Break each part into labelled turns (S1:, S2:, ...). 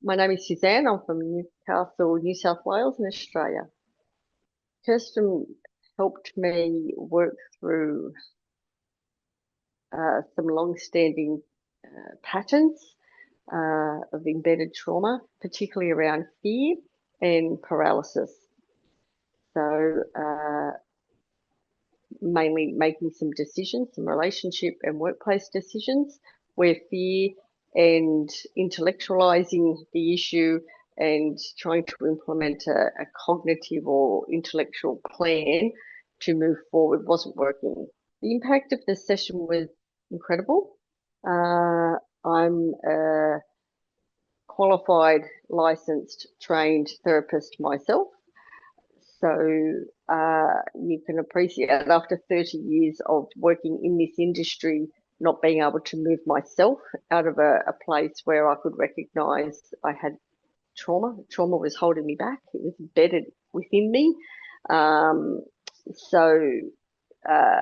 S1: My name is Suzanne. I'm from Newcastle, New South Wales in Australia. Kirsten helped me work through some long-standing patterns of embedded trauma, particularly around fear and paralysis. So mainly making some decisions, some relationship and workplace decisions where fear and intellectualizing the issue and trying to implement a cognitive or intellectual plan to move forward wasn't working. The impact of the session was incredible. I'm a qualified, licensed, trained therapist myself. So you can appreciate after 30 years of working in this industry, not being able to move myself out of a place where I could recognize I had trauma. Trauma was holding me back. It was embedded within me. So uh,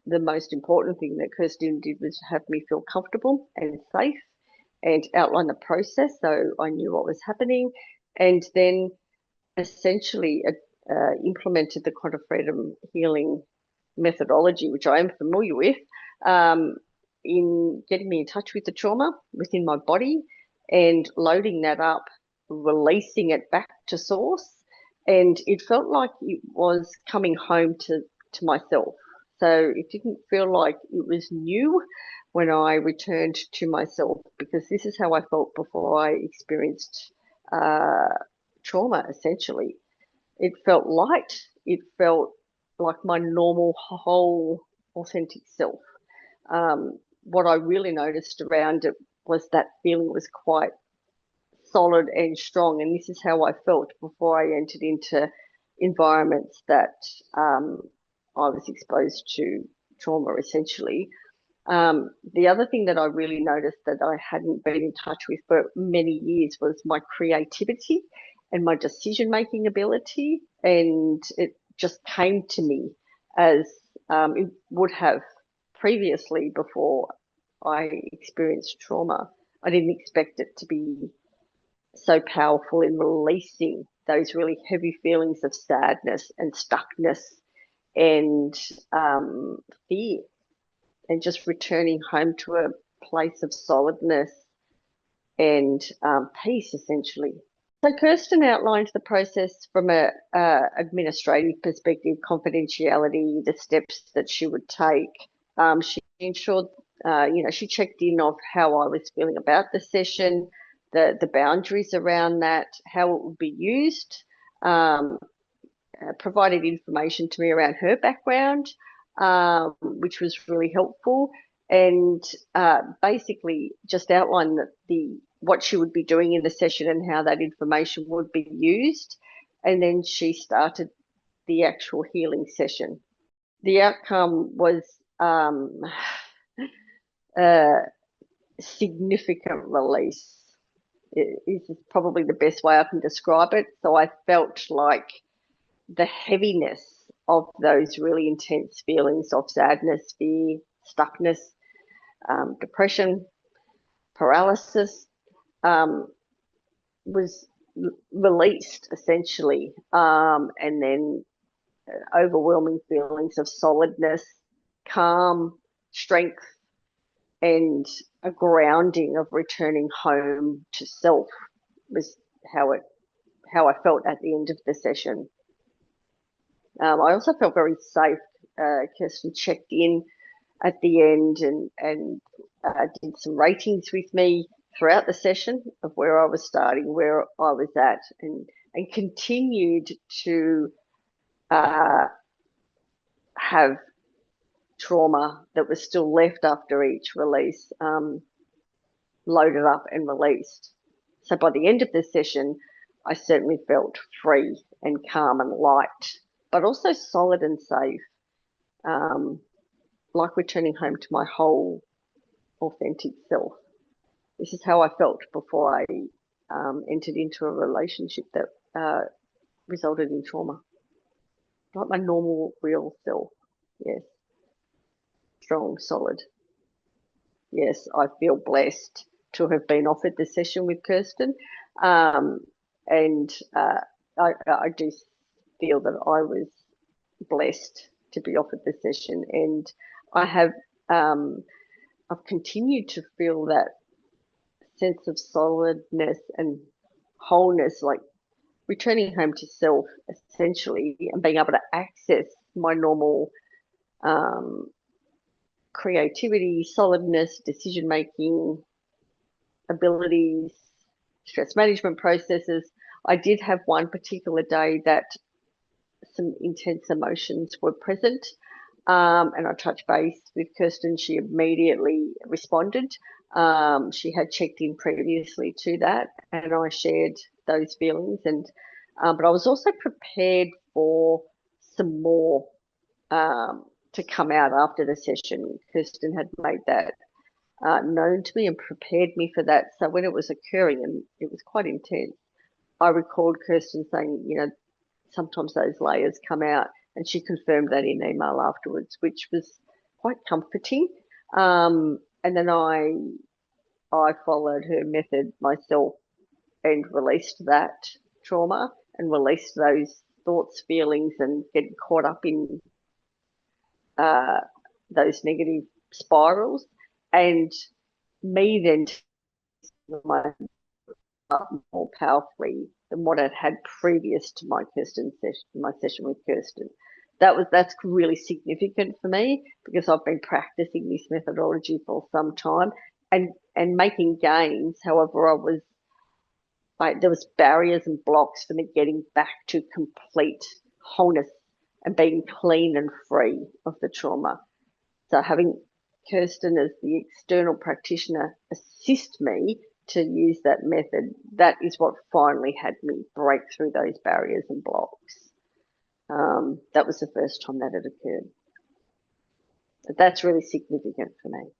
S1: the most important thing that Kirsten did was have me feel comfortable and safe and outline the process so I knew what was happening. And then essentially implemented the quantum freedom healing methodology, which I am familiar with, in getting me in touch with the trauma within my body and loading that up, releasing it back to source. And it felt like it was coming home to myself. So it didn't feel like it was new when I returned to myself, because this is how I felt before I experienced trauma, essentially. It felt light. It felt like my normal, whole, authentic self. What I really noticed around it was that feeling was quite solid and strong. And this is how I felt before I entered into environments that I was exposed to trauma, essentially. The other thing that I really noticed that I hadn't been in touch with for many years was my creativity and my decision making ability. And it just came to me as it would have previously before I experienced trauma. I didn't expect it to be so powerful in releasing those really heavy feelings of sadness and stuckness and fear, and just returning home to a place of solidness and peace, essentially. So Kirsten outlined the process from a administrative perspective, confidentiality, the steps that she would take. She ensured, she checked in of how I was feeling about the session, the boundaries around that, how it would be used, provided information to me around her background, which was really helpful, and basically just outlined what she would be doing in the session and how that information would be used. And then she started the actual healing session. The outcome was a significant release. This is probably the best way I can describe it. So I felt like the heaviness of those really intense feelings of sadness, fear, stuckness, depression, paralysis was released, essentially, and then overwhelming feelings of solidness, calm, strength, and a grounding of returning home to self was how I felt at the end of the session. I also felt very safe. Kirsten checked in at the end and did some ratings with me throughout the session of where I was starting, where I was at, and continued to have trauma that was still left after each release loaded up and released. So by the end of the session, I certainly felt free and calm and light, but also solid and safe, like returning home to my whole authentic self. This is how I felt before I entered into a relationship that resulted in trauma. Like my normal, real self. Yes. Strong, solid. Yes, I feel blessed. to have been offered the session with Kirsten. And I do feel that I was blessed to be offered the session, and I have I've continued to feel that sense of solidness and wholeness, like returning home to self essentially, and being able to access my normal creativity, solidness, decision making abilities, stress management processes. I did have one particular day that some intense emotions were present. And I touched base with Kirsten. She immediately responded. She had checked in previously to that, and I shared those feelings. And but I was also prepared for some more to come out after the session. Kirsten had made that known to me and prepared me for that. So when it was occurring, and it was quite intense, I recalled Kirsten saying, sometimes those layers come out, and she confirmed that in email afterwards, which was quite comforting. And then I followed her method myself and released that trauma and released those thoughts, feelings, and getting caught up in those negative spirals. And me then my more powerfully than what I'd had previous to my session with Kirsten. That's really significant for me because I've been practicing this methodology for some time and making gains. However, I was like there was barriers and blocks for me getting back to complete wholeness and being clean and free of the trauma. So having Kirsten as the external practitioner assist me to use that method, that is what finally had me break through those barriers and blocks. That was the first time that had occurred. But that's really significant for me.